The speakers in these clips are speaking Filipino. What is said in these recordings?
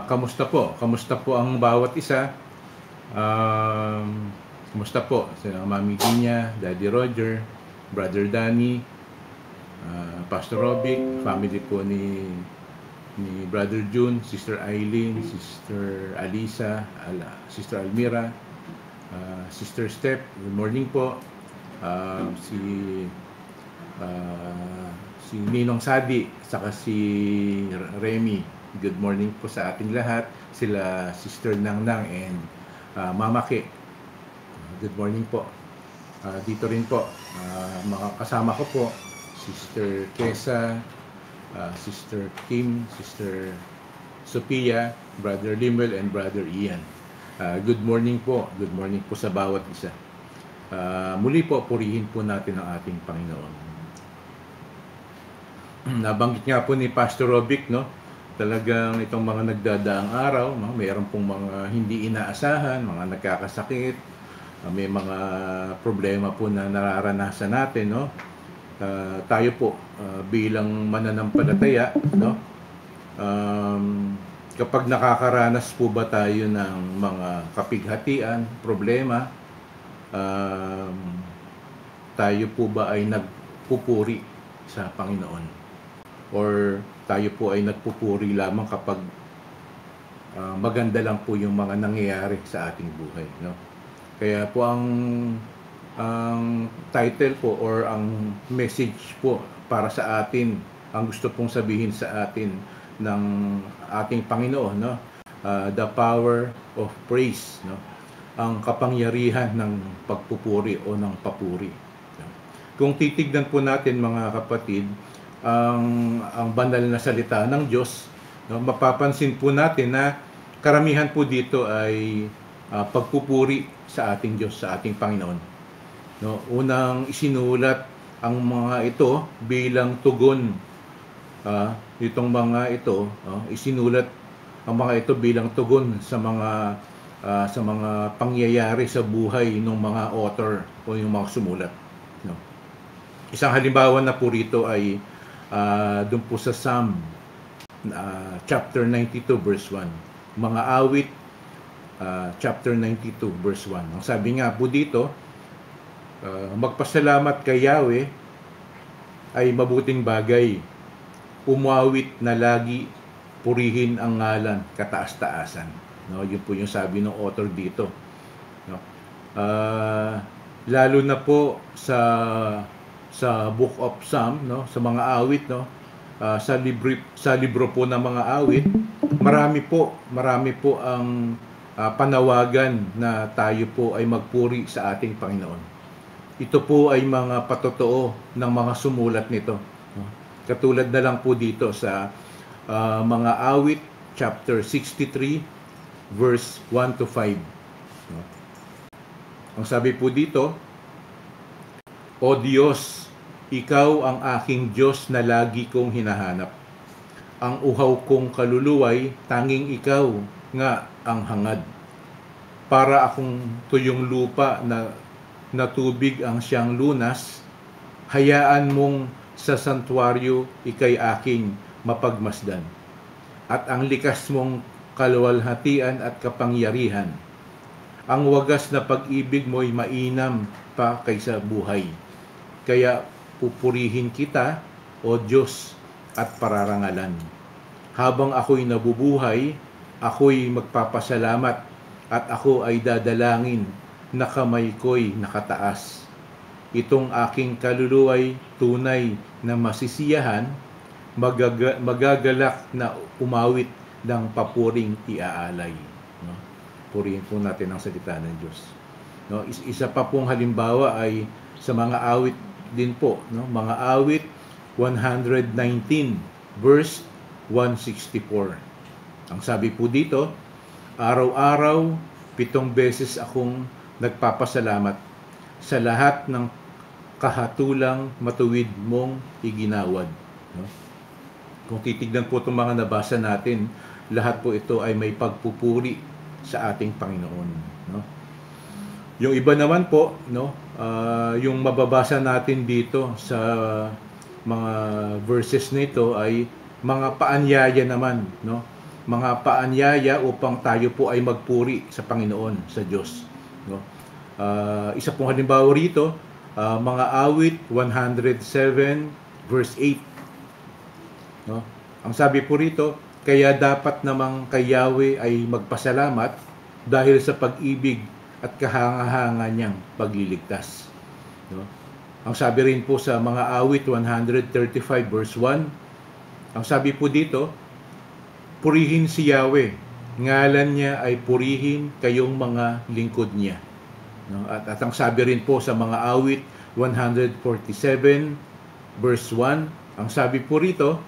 Kamusta po? Kamusta po ang bawat isa? Kamusta po sa Mami Ginya, Daddy Roger, Brother Danny, Pastor Robic, family po ni Brother June, Sister Eileen, Sister Alisa, Sister Almira, Sister Step, good morning po. Si Ninong Sadi, saka si Remy, good morning po sa ating lahat. Sila Sister Nangnang and Mama Ke, good morning po. Dito rin po, mga kasama ko po, Sister Kesa, Sister Kim, Sister Sophia, Brother Limel, and Brother Ian. Good morning po. Good morning po sa bawat isa. Muli po, purihin po natin ang ating Panginoon. Nabanggit nga po ni Pastor Robic, no? Talagang itong mga nagdadaang araw, no? Mayroon pong mga hindi inaasahan, mga nagkakasakit, may mga problema po na nararanasan natin, no? Tayo po bilang mananampalataya, no? Kapag nakakaranas po ba tayo ng mga kapighatian, problema, tayo po ba ay nagpupuri sa Panginoon? Or tayo po ay nagpupuri lamang kapag maganda lang po yung mga nangyayari sa ating buhay, no? Kaya po ang title po or ang message po para sa atin, ang gusto pong sabihin sa atin ng ating Panginoon, no? The power of praise, no? Ang kapangyarihan ng pagpupuri o ng papuri, no? Kung titignan po natin, mga kapatid, ang banal na salita ng Diyos, no, mapapansin po natin na karamihan po dito ay pagpupuri sa ating Diyos, sa ating Panginoon, no. Unang isinulat ang mga ito bilang tugon, itong mga ito, isinulat ang mga ito bilang tugon sa mga pangyayari sa buhay ng mga author o yung mga sumulat, no. Isang halimbawa na po rito ay doon po sa Psalm chapter 92 verse 1, mga awit chapter 92 verse 1. Ang sabi nga po dito, magpasalamat kay Yahweh ay mabuting bagay, umawit na lagi, purihin ang ngalan kataas-taasan, no? Yun po yung sabi ng author dito, no? Lalo na po sa Book of Psalm, no, sa mga awit, no, sa libro po ng mga awit, marami po ang panawagan na tayo po ay magpuri sa ating Panginoon. Ito po ay mga patotoo ng mga sumulat nito, no? Katulad na lang po dito sa mga awit chapter 63 verse 1 to 5, no? Ang sabi po dito, O Diyos, Ikaw ang aking Diyos na lagi kong hinahanap. Ang uhaw kong kaluluway, tanging Ikaw nga ang hangad. Para akong tuyong lupa na tubig ang siyang lunas, hayaan mong sa santuaryo ika'y aking mapagmasdan. At ang likas mong kaluwalhatian at kapangyarihan, ang wagas na pag-ibig mo'y mainam pa kaysa buhay. Kaya pupurihin kita, O Diyos, at pararangalan. Habang ako'y nabubuhay, ako'y magpapasalamat at ako ay dadalangin na kamay ko'y nakataas. Itong aking kaluluway tunay na masisiyahan, magagalak na umawit ng papuring iaalay, no? Purihin po natin ang salita ng Diyos, no? Isa pa pong halimbawa ay sa mga awit din po, no? Mga awit 119 verse 164. Ang sabi po dito, araw-araw 7 beses akong nagpapasalamat sa lahat ng kahatulang matuwid mong iginawad, no? Kung titignan po itong mga nabasa natin, lahat po ito ay may pagpupuri sa ating Panginoon, no? Yung iba naman po, no, yung mababasa natin dito sa mga verses nito ay mga paanyaya naman, no? mga paanyaya upang tayo po ay magpuri sa Panginoon, sa Diyos, no? Isa pong halimbawa rito, mga awit 107 verse 8, no? Ang sabi po rito, kaya dapat namang kay Yahweh ay magpasalamat dahil sa pag-ibig at kahanga-hanga niyang pagliligtas, no? Ang sabi rin po sa mga awit 135 verse 1, ang sabi po dito, purihin si Yahweh, ngalan niya ay purihin kayong mga lingkod niya, no? At ang sabi rin po sa mga awit 147 verse 1, ang sabi po rito,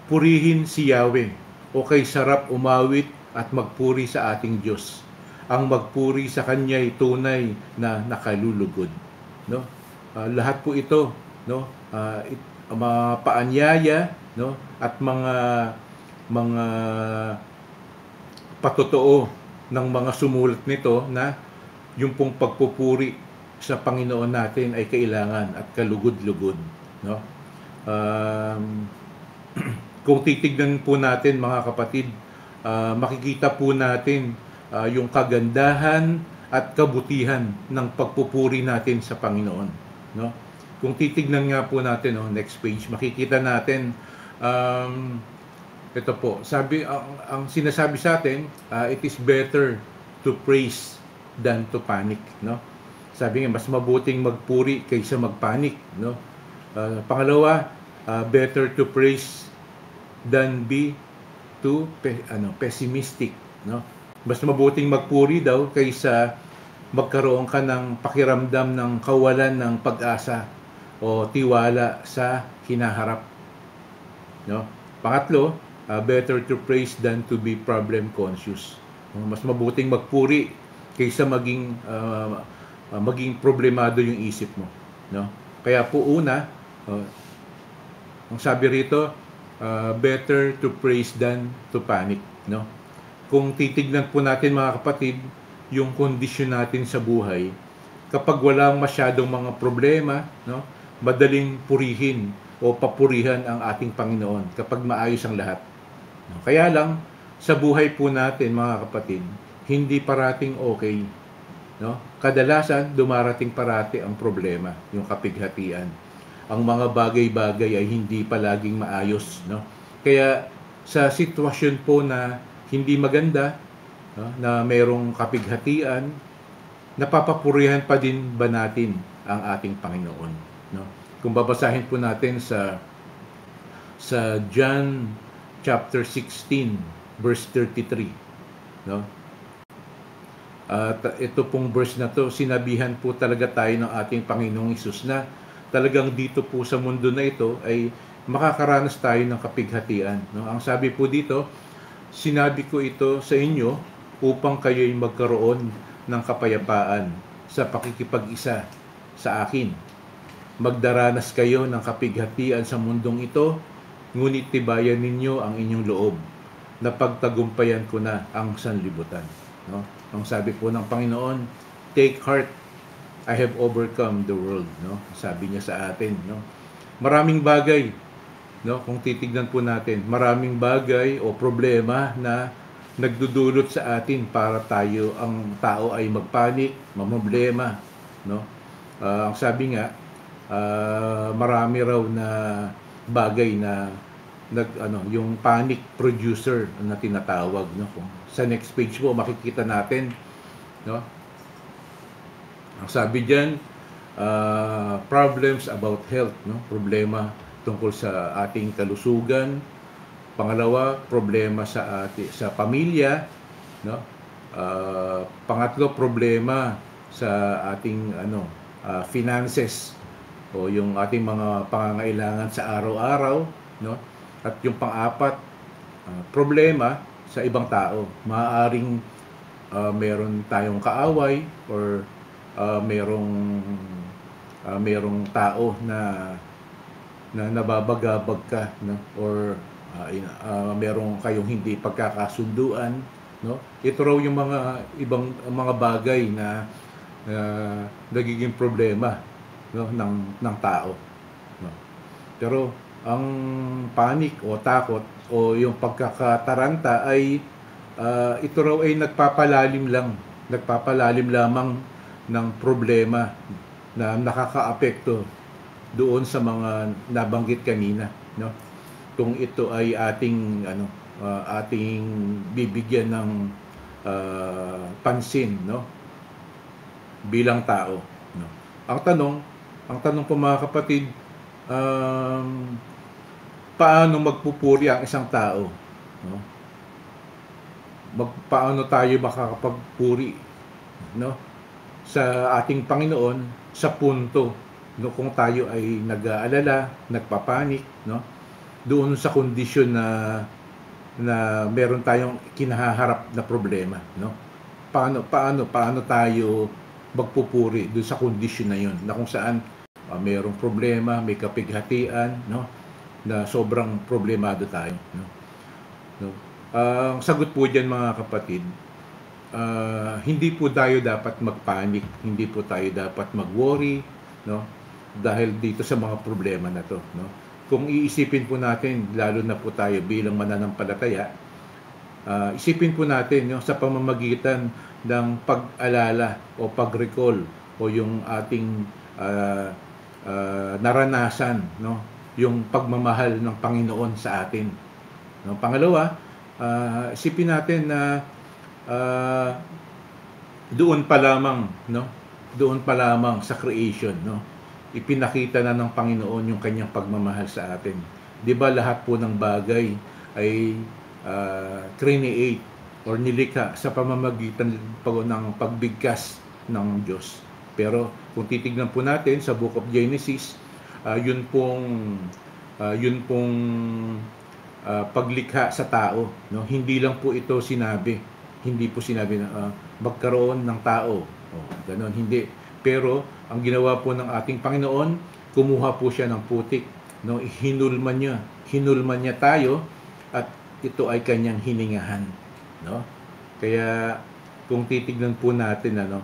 purihin si Yahweh, o kay sarap umawit at magpuri sa ating Diyos. Ang magpuri sa Kanya ay tunay na nakalulugod, no? Lahat po ito, no? Mga paanyaya, no? At mga patotoo ng mga sumulat nito na yung pong pagpupuri sa Panginoon natin ay kailangan at kalugod-lugod, no? Kung titignan po natin, mga kapatid, makikita po natin yung kagandahan at kabutihan ng pagpupuri natin sa Panginoon, no? Kung titignan nga po natin, no, next page, makikita natin ito po, ang sinasabi sa atin, it is better to praise than to panic, no? Sabi nga, mas mabuting magpuri kaysa magpanic, no? Pangalawa, better to praise than be too pessimistic, no? Mas mabuting magpuri daw kaysa magkaroon ka ng pakiramdam ng kawalan ng pag-asa o tiwala sa hinaharap, no? Pangatlo, better to praise than to be problem conscious. Mas mabuting magpuri kaysa maging problemado yung isip mo, no? Kaya po una, ang sabi rito, better to praise than to panic, no? Kung titignan po natin, mga kapatid, yung kondisyon natin sa buhay, kapag walang masyadong mga problema, no, madaling purihin o papurihan ang ating Panginoon kapag maayos ang lahat. Kaya lang, sa buhay po natin, mga kapatid, hindi parating okay, no? Kadalasan, dumarating parati ang problema, yung kapighatian. Ang mga bagay-bagay ay hindi palaging maayos, no? Kaya sa sitwasyon po na hindi maganda, no, na mayroong kapighatian, napapapurihan pa din ba natin ang ating Panginoon, no? Kung babasahin po natin sa John chapter 16 verse 33, no? At ito pong verse na to, sinabihan po talaga tayo ng ating Panginoong Hesus na talagang dito po sa mundo na ito ay makakaranas tayo ng kapighatian, no? Ang sabi po dito, sinabi ko ito sa inyo upang kayo'y magkaroon ng kapayapaan sa pakikipag-isa sa akin. Magdaranas kayo ng kapighatian sa mundong ito, ngunit tibayan ninyo ang inyong loob na pagtagumpayan ko na ang sanlibutan, no? Ang sabi po ng Panginoon, take heart, I have overcome the world, no? Sabi niya sa atin, no? Maraming bagay, no, kung titignan po natin, maraming bagay o problema na nagdudulot sa atin para ang tao ay magpanik, mamroblema, no? Ang sabi nga, marami raw na bagay na yung panic producer na tinatawag, no? Kung sa next page po makikita natin, no? Ang sabi diyan, problems about health, no? Problema tungkol sa ating kalusugan. Pangalawa, problema sa pamilya, no? Pangatlo, problema sa ating finances o yung ating mga pangangailangan sa araw-araw, no? At yung pang-apat, problema sa ibang tao. Maaaring meron tayong kaaway or merong tao na nababagabag ka, no? Or merong kayong hindi pagkakasunduan, no? Ito raw yung mga bagay na nagiging problema, no, ng tao, no? Pero ang panic o takot o yung pagkakataranta ay ito raw ay nagpapalalim lamang ng problema na nakakaapekto doon sa mga nabanggit kanina, no? Kung ito ay ating bibigyan ng pansin, no? Bilang tao, no? Ang tanong po mga kapatid, paano magpupuri ang isang tao, no? Paano tayo makakapagpuri, no, sa ating Panginoon sa punto no kung tayo ay nag-aalala, nagpapanik, no, doon sa kondisyon na meron tayong kinahaharap na problema, no? Paano tayo magpupuri doon sa kondisyon na 'yon na kung saan mayroong problema, may kapighatian, no, na sobrang problemado tayo, no? No. Ang sagot po diyan mga kapatid, hindi po tayo dapat magpanik, hindi po tayo dapat mag-worry, no? Dahil dito sa mga problema na 'to, no? Kung iisipin po natin, lalo na po tayo bilang mananampalataya, isipin po natin, no, sa pamamagitan ng pag-alala o pag-recall o yung ating naranasan, no, yung pagmamahal ng Panginoon sa atin, no? Pangalawa, isipin natin na doon pa lamang, no, doon pa lamang sa creation, no, ipinakita na ng Panginoon yung kanyang pagmamahal sa atin. 'Di ba lahat po ng bagay ay create or nilikha sa pamamagitan ng pagbigkas ng Diyos. Pero kung titignan po natin sa Book of Genesis, yun pong paglikha sa tao, no? Hindi lang po ito sinabi. Hindi po sinabi na magkaroon ng tao. Ganon, hindi. Pero ang ginawa po ng ating Panginoon, kumuha po siya ng putik, no? Hinulman niya tayo at ito ay kanyang hiningahan, no? Kaya kung titignan po natin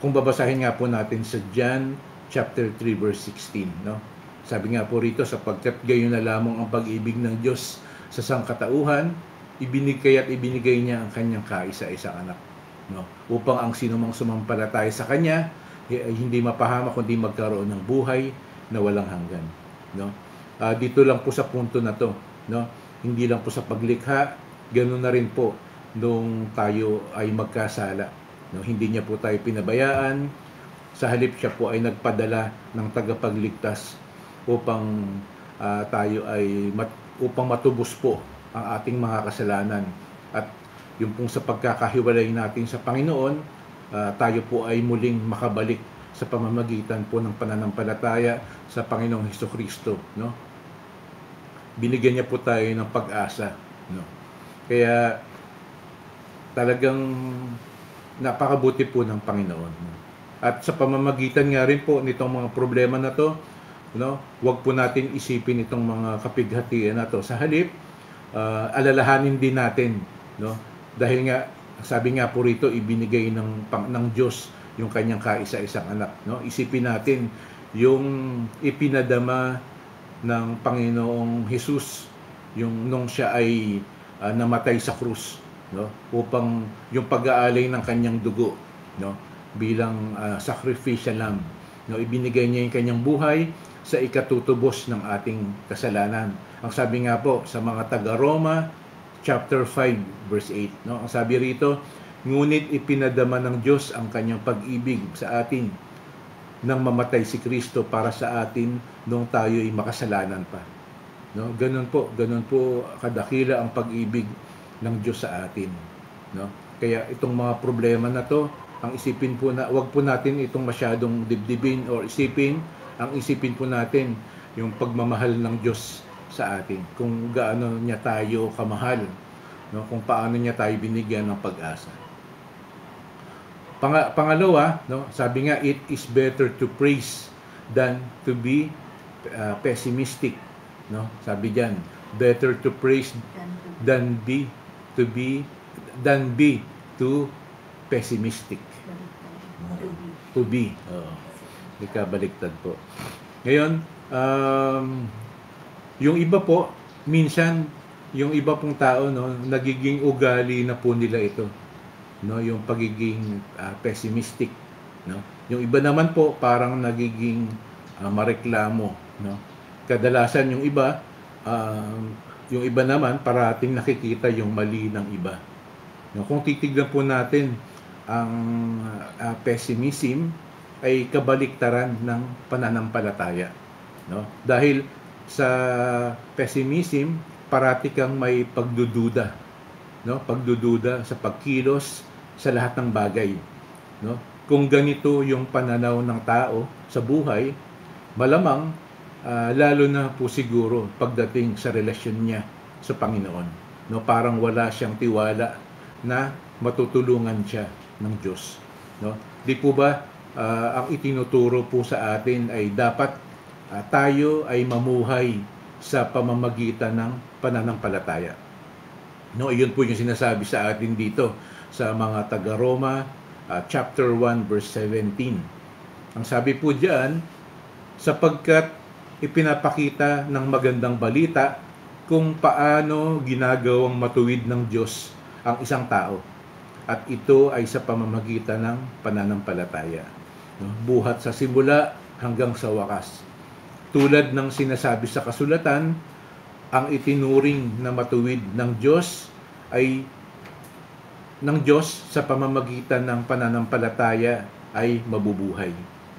kung babasahin nga po natin sa John chapter 3 verse 16, no? Sabi nga po rito, sapagkat gayon na lamang ang pag-ibig ng Diyos sa sangkatauhan, ibinigay niya ang kanyang kaisa-isang anak, no? Upang ang sinumang sumampalataya sa kanya ay hindi mapahamak kundi magkaroon ng buhay na walang hanggan, no? Dito lang po sa punto na to, no? Hindi lang po sa paglikha, ganoon na rin po nung tayo ay magkasala, no? Hindi niya po tayo pinabayaan, sa halip siya po ay nagpadala ng tagapagligtas upang upang matubos po ang ating mga kasalanan, at yung pong sa pagkakahiwalay natin sa Panginoon, tayo po ay muling makabalik sa pamamagitan po ng pananampalataya sa Panginoong Hesukristo, no? Binigyan niya po tayo ng pag-asa, no? Kaya talagang napakabuti po ng Panginoon, no? At sa pamamagitan nga rin po nitong mga problema na to, no, wag po natin isipin itong mga kapighatian na to. Sa halip, alalahanin din natin, no, dahil nga sabi nga po rito, ibinigay ng Diyos yung kanyang kaisa-isang anak, no? Isipin natin yung ipinadama ng Panginoong Hesus, yung nung siya ay namatay sa krus, no, upang yung pag-aalay ng kanyang dugo, no, bilang sacrificial lamb, no, ibinigay niya yung kanyang buhay sa ikatutubos ng ating kasalanan. Ang sabi nga po sa mga taga-Roma chapter 5 verse 8, no, ang sabi rito, ngunit ipinadama ng Diyos ang kanyang pag-ibig sa atin nang mamatay si Kristo para sa atin nung tayo'y makasalanan pa, no? Ganun po kadakila ang pag-ibig ng Diyos sa atin, no? Kaya itong mga problema na to, ang isipin po na wag po natin itong masyadong dibdibin or isipin. Ang isipin po natin yung pagmamahal ng Diyos sa atin, kung gaano niya tayo kamahal, no? Kung paano niya tayo binigyan ng pag-asa. Pangalawa, no, sabi nga, it is better to praise than to be pessimistic, no? Sabi diyan, better to praise than be too pessimistic. To be. Ikabaliktad po. Ngayon, Yung iba po, minsan yung iba pong tao, no, nagiging ugali na po nila ito, no, yung pagiging pessimistic, no. Yung iba naman po parang nagiging mareklamo, no. Kadalasan ah, yung iba naman parating nakikita yung mali ng iba. No, kung titignan po natin ang pessimism ay kabaliktaran ng pananampalataya, no? Dahil sa pessimism, parati kang may pagdududa, no? Pagdududa sa pagkilos sa lahat ng bagay, no? Kung ganito yung pananaw ng tao sa buhay, malamang lalo na po siguro pagdating sa relasyon niya sa Panginoon, no? Parang wala siyang tiwala na matutulungan siya ng Diyos, no? Di po ba ang itinuturo po sa atin ay dapat tayo ay mamuhay sa pamamagitan ng pananampalataya. No, iyon po yung sinasabi sa atin dito sa mga taga-Roma chapter 1 verse 17. Ang sabi po diyan, sapagkat ipinapakita ng magandang balita kung paano ginagawang matuwid ng Diyos ang isang tao. At ito ay sa pamamagitan ng pananampalataya. No? Buhat sa simula hanggang sa wakas. Tulad ng sinasabi sa kasulatan, ang itinuring na matuwid ng Diyos ay ng Diyos sa pamamagitan ng pananampalataya ay mabubuhay.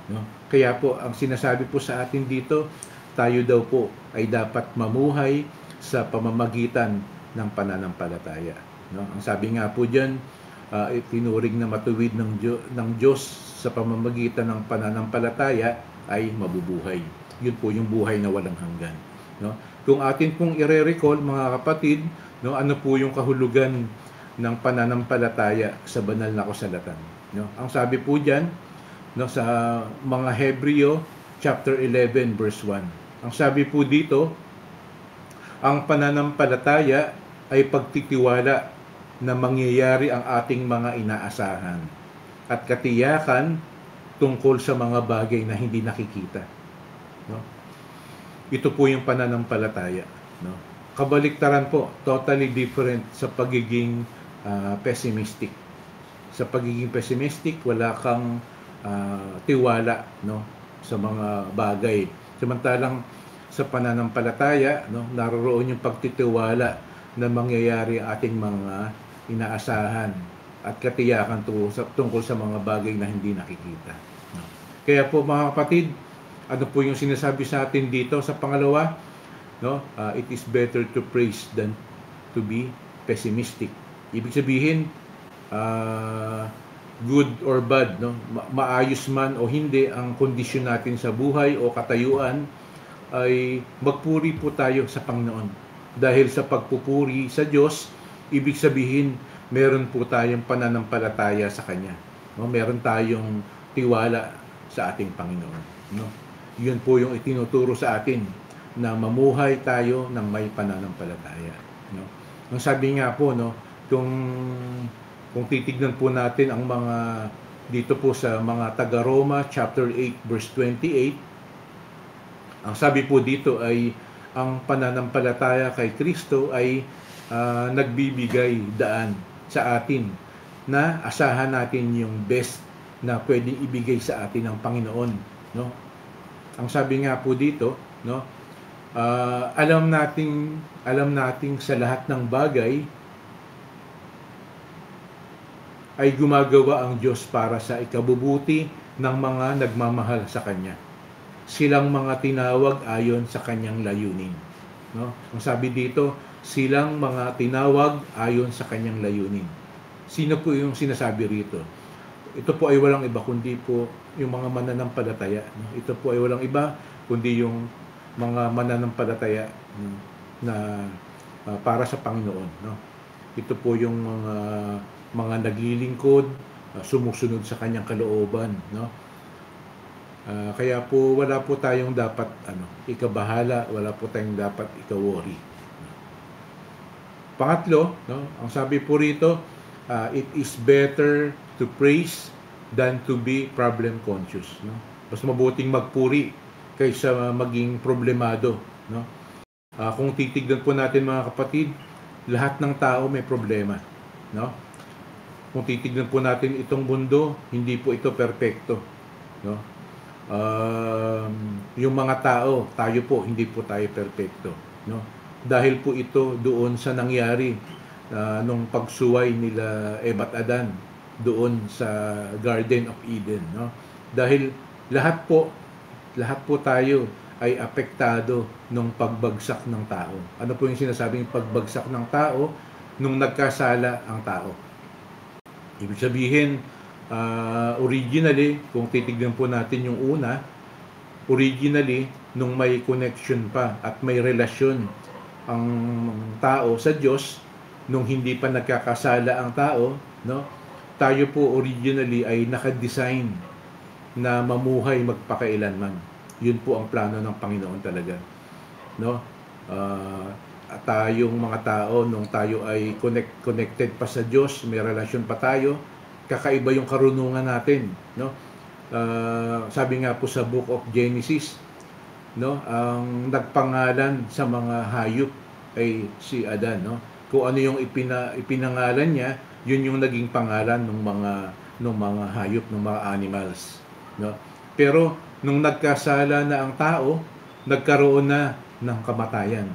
No? Kaya po, ang sinasabi po sa atin dito, tayo daw po ay dapat mamuhay sa pamamagitan ng pananampalataya. No? Ang sabi nga po dyan, itinuring na matuwid ng Diyos sa pamamagitan ng pananampalataya ay mabubuhay. Yun po yung buhay na walang hanggan. No? Kung atin pong ire-recall, mga kapatid, no, ano po yung kahulugan ng pananampalataya sa banal na kasulatan. No? Ang sabi po dyan, no, sa mga Hebreo, chapter 11, verse 1. Ang sabi po dito, ang pananampalataya ay pagtitiwala na mangyayari ang ating mga inaasahan at katiyakan tungkol sa mga bagay na hindi nakikita. No? Ito po yung pananampalataya. No? Kabaliktaran po, totally different sa pagiging pessimistic. Sa pagiging pessimistic, wala kang tiwala, no, sa mga bagay. Samantalang sa pananampalataya, no, naroroon yung pagtitiwala na mangyayari ating mga inaasahan at katiyakan tungkol sa mga bagay na hindi nakikita. No? Kaya po mga kapatid, ano po yung sinasabi sa atin dito sa pangalawa? No? It is better to praise than to be pessimistic. Ibig sabihin, good or bad, no? Maayos man o hindi ang kondisyon natin sa buhay o katayuan, ay magpuri po tayo sa Panginoon. Dahil sa pagpupuri sa Diyos, ibig sabihin, meron po tayong pananampalataya sa Kanya. No? Meron tayong tiwala sa ating Panginoon. No? Yun po yung itinuturo sa atin na mamuhay tayo ng may pananampalataya. No? Ang sabi nga po, no, kung titignan po natin ang mga dito po sa mga taga-Roma chapter 8 verse 28, ang sabi po dito ay ang pananampalataya kay Kristo ay nagbibigay daan sa atin na asahan natin yung best na pwedeng ibigay sa atin ng Panginoon, no? Ang sabi nga po dito, no, alam nating sa lahat ng bagay ay gumagawa ang Diyos para sa ikabubuti ng mga nagmamahal sa Kanya. Silang mga tinawag ayon sa Kanyang layunin. No? Ang sabi dito, silang mga tinawag ayon sa Kanyang layunin. Sino po yung sinasabi rito? Ito po ay walang iba kundi po yung mga mananampalataya. No? Ito po ay walang iba kundi yung mga mananampalataya na para sa Panginoon. No? Ito po yung mga naglilingkod, sumusunod sa Kanyang kalooban. No? Kaya po wala po tayong dapat ikabahala, wala po tayong dapat ika-worry. Pangatlo, no, ang sabi po rito, it is better to praise than to be problem conscious. No? Mas mabuting magpuri kaysa maging problemado. No? Kung titignan po natin mga kapatid, lahat ng tao may problema, no? Kung titignan po natin itong mundo, hindi po ito perpekto, no? Yung mga tao, tayo po, hindi po tayo perpekto, no? Dahil po ito doon sa nangyari nung pagsuway nila Eva at Adan doon sa Garden of Eden, no? Dahil lahat po tayo ay apektado nung pagbagsak ng tao. Ano po yung sinasabing pagbagsak ng tao? Nung nagkasala ang tao. Ibig sabihin, originally, kung titignan po natin yung una, originally, nung may connection pa at may relasyon ang tao sa Diyos, nung hindi pa nagkakasala ang tao, no? Tayo po originally ay nakadesign na mamuhay magpakailanman. Yun po ang plano ng Panginoon talaga, no? Tayong mga tao, nung tayo ay connected pa sa Diyos, may relasyon pa tayo, kakaiba yung karunungan natin, no? Sabi nga po sa Book of Genesis, no, ang nagpangalan sa mga hayop ay si Adan, no? Kung ano yung ipinangalan niya, yun yung naging pangalan ng mga hayop, ng mga animals, no? Pero nung nagkasala na ang tao, nagkaroon na ng kamatayan,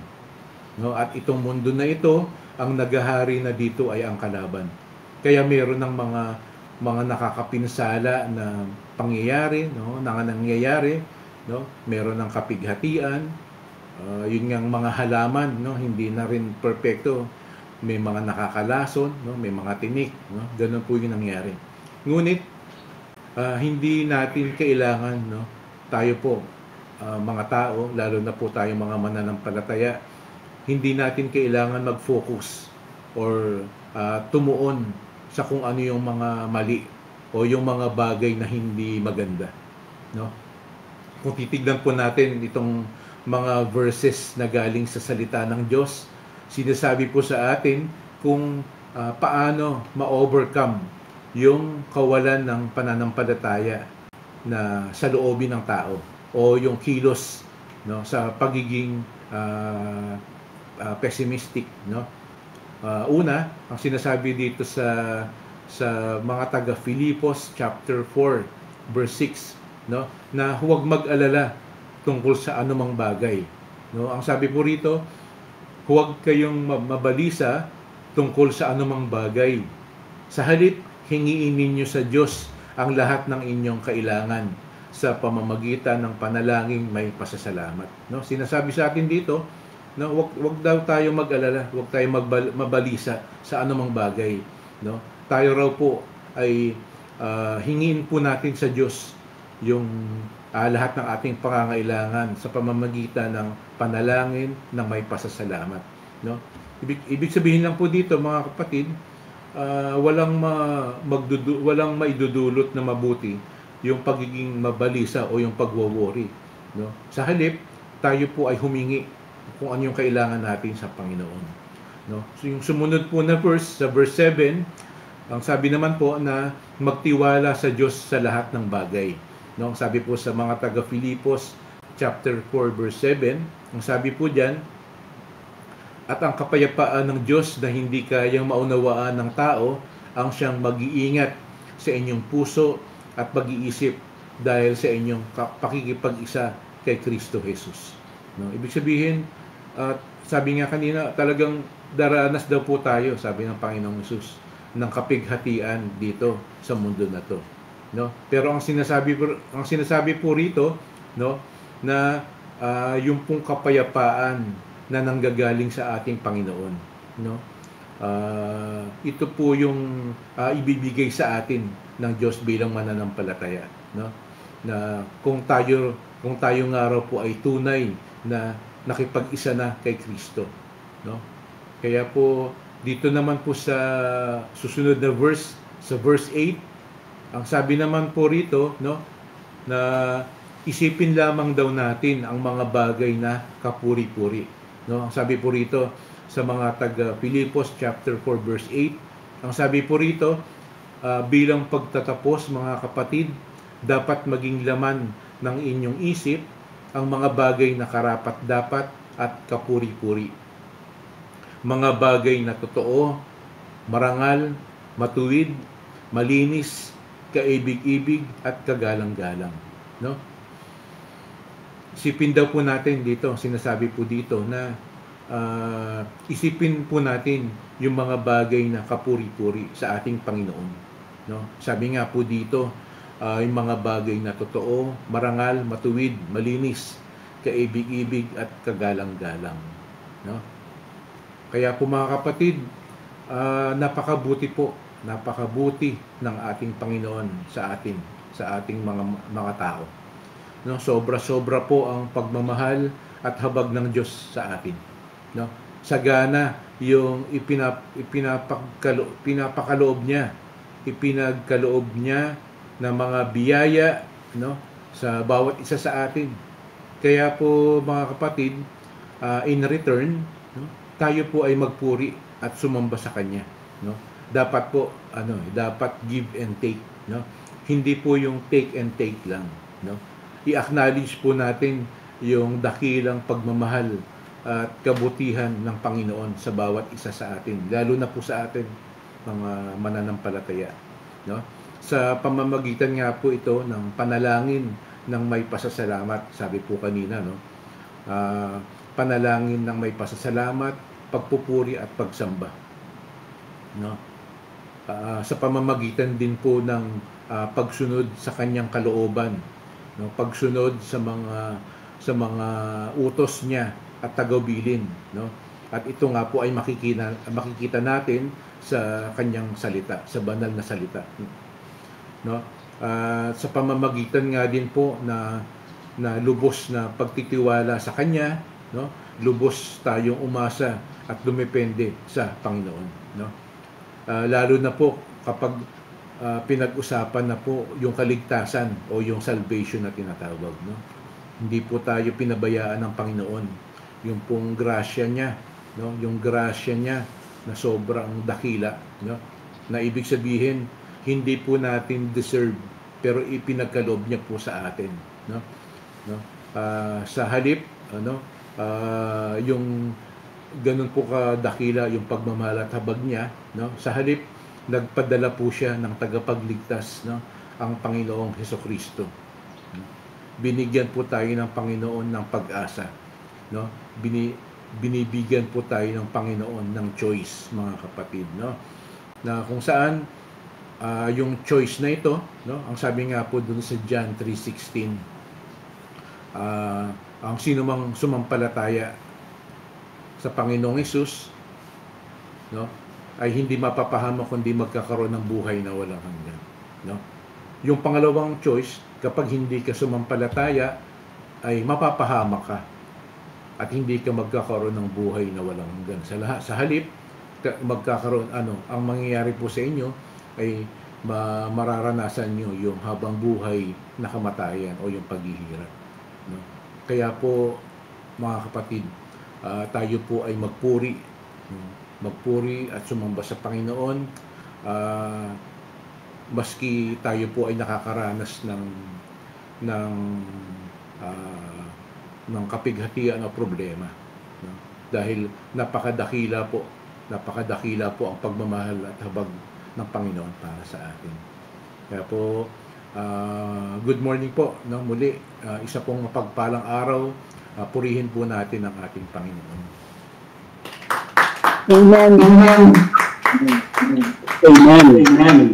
no? At itong mundo na ito, ang naghahari na dito ay ang kalaban. Kaya meron ng mga nakakapinsala na pangyayari, no? Nangyayari, no? Meron ng kapighatian, yun ngang mga halaman, no? Hindi na rin perpekto. May mga nakakalason, no? May mga tinik, no? Ganun po yung nangyari. Ngunit hindi natin kailangan, no? Tayo po, mga tao, lalo na po tayo mga mananampalataya, hindi natin kailangan mag-focus or tumuon sa kung ano yung mga mali o yung mga bagay na hindi maganda, no? Kung titignan po natin itong mga verses na galing sa salita ng Diyos, sinasabi po sa atin kung paano ma-overcome yung kawalan ng pananampalataya na sa loobin ng tao o yung kilos, no, sa pagiging pessimistic, no? Una, ang sinasabi dito sa mga taga Filipos chapter 4 verse 6, no, na huwag mag-alala tungkol sa anumang bagay, no? Ang sabi po rito, huwag kayong mabalisa tungkol sa anumang bagay. Sa halip, hingiin ninyo sa Diyos ang lahat ng inyong kailangan sa pamamagitan ng panalangin may pasasalamat, no? Sinasabi sa atin dito, no, wag daw tayo mag-alala, wag tayo mabalisa sa anumang bagay, no? Tayo raw po ay hingiin po natin sa Diyos yung lahat ng ating pangangailangan sa pamamagitan ng panalangin ng may pasasalamat, no? Ibig sabihin lang po dito, mga kapatid, walang maidudulot na mabuti yung pagiging mabalisa o yung pagwo-worry, no? Sa halip, tayo po ay humingi kung ano yung kailangan natin sa Panginoon, no? So yung sumunod po na verse, sa verse 7, ang sabi naman po na magtiwala sa Diyos sa lahat ng bagay, no? Ang sabi po sa mga taga Filipos chapter 4 verse 7, ang sabi po diyan, at ang kapayapaan ng Diyos na hindi kayang maunawaan ng tao ang siyang mag-iingat sa inyong puso at pag-iisip dahil sa inyong pakikipag-isa kay Kristo Jesus, no? Ibig sabihin, sabi nga kanina, talagang daranas daw po tayo, sabi ng Panginoong Jesus, ng kapighatian dito sa mundo na to, no? Pero ang sinasabi po rito, no, na yung pong kapayapaan na nanggagaling sa ating Panginoon, no? Ito po yung ibibigay sa atin ng Diyos bilang mananampalataya, no? Na kung tayo nga raw po ay tunay na nakipag-isa na kay Kristo, no? Kaya po dito naman po sa susunod na verse, sa verse 8, ang sabi naman po rito, no, na isipin lamang daw natin ang mga bagay na kapuri-puri, no? Ang sabi po rito sa mga taga Filipos chapter 4 verse 8, ang sabi po rito, bilang pagtatapos, mga kapatid, dapat maging laman ng inyong isip ang mga bagay na karapat-dapat at kapuri-puri. Mga bagay na totoo, marangal, matuwid, malinis, kaibig-ibig at kagalang-galang, no? Isipin daw po natin dito, sinasabi po dito na isipin po natin yung mga bagay na kapuri-puri sa ating Panginoon, no? Sabi nga po dito, yung mga bagay na totoo, marangal, matuwid, malinis, kaibig-ibig at kagalang-galang, no? Kaya po mga kapatid, napakabuti ng ating Panginoon sa ating mga tao. No, sobra-sobra po ang pagmamahal at habag ng Diyos sa atin. No? Sagana yung pinapagkaloob niya ng mga biyaya, no, sa bawat isa sa atin. Kaya po mga kapatid, in return, no, tayo po ay magpuri at sumamba sa Kanya, no? Dapat po dapat give and take, no? Hindi po yung take and take lang, no? I-acknowledge po natin yung dakilang pagmamahal at kabutihan ng Panginoon sa bawat isa sa atin, lalo na po sa atin mga mananampalataya, no? Sa pamamagitan nga po ito ng panalangin ng may pasasalamat, sabi po kanina, no? Panalangin ng may pasasalamat, pagpupuri at pagsamba, no? Sa pamamagitan din po ng pagsunod sa kanyang kalooban, no? Pagsunod sa mga utos niya at tagubilin, no? At ito nga po ay makikita natin sa kanyang salita, sa banal na salita, no? Sa pamamagitan nga din po na lubos na pagtitiwala sa kanya, no? Lubos tayong umasa at dumepende sa Panginoon, no? Lalo na po kapag pinag-usapan na po yung kaligtasan o yung salvation na tinatawag, no? Hindi po tayo pinabayaan ng Panginoon. Yung pong grasya niya, no? Yung grasya niya na sobrang dakila, no? Na ibig sabihin, hindi po natin deserve, pero ipinagkaloob niya po sa atin, no? Sa halip, yung ganun po kadakila yung pagmamahal at habag niya, no? Sa halip, nagpadala po siya ng tagapagligtas, no? Ang Panginoong Hesukristo. Binigyan po tayo ng Panginoon ng pag-asa, no? Binibigyan po tayo ng Panginoon ng choice, mga kapatid, no? Na kung saan yung choice na ito, no? Ang sabi nga po dun sa John 3:16, ang sino mang sumampalataya sa Panginoong Hesus, no, ay hindi mapapahamak kundi magkakaroon ng buhay na walang hanggan, no? Yung pangalawang choice, kapag hindi ka sumampalataya, ay mapapahamak ka at hindi ka magkakaroon ng buhay na walang hanggan. Sa halip, magkakaroon ang mangyayari po sa inyo ay mararanasan nyo yung habang buhay na kamatayan o yung paghihirap, no? Kaya po mga kapatid, tayo po ay magpuri at sumamba sa Panginoon, maski tayo po ay nakakaranas ng kapighatian o problema, no? Dahil napakadakila po ang pagmamahal at habag ng Panginoon para sa atin. Kaya po, good morning po, no? Muli, isa pong mapagpalang araw. Purihin po natin ang ating Panginoon. Amen. Amen. Amen. Amen.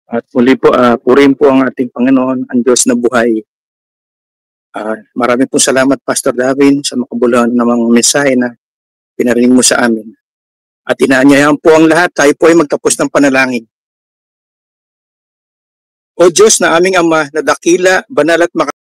At muli po, purihin po ang ating Panginoon, ang Diyos na buhay. Maraming po salamat, Pastor Davin, sa makabuluhan namang mensahe na pinarinig mo sa amin. At inaanyayahan po ang lahat, tayo po ay magtapos ng panalangin. O Diyos na aming Ama, na dakila, banal at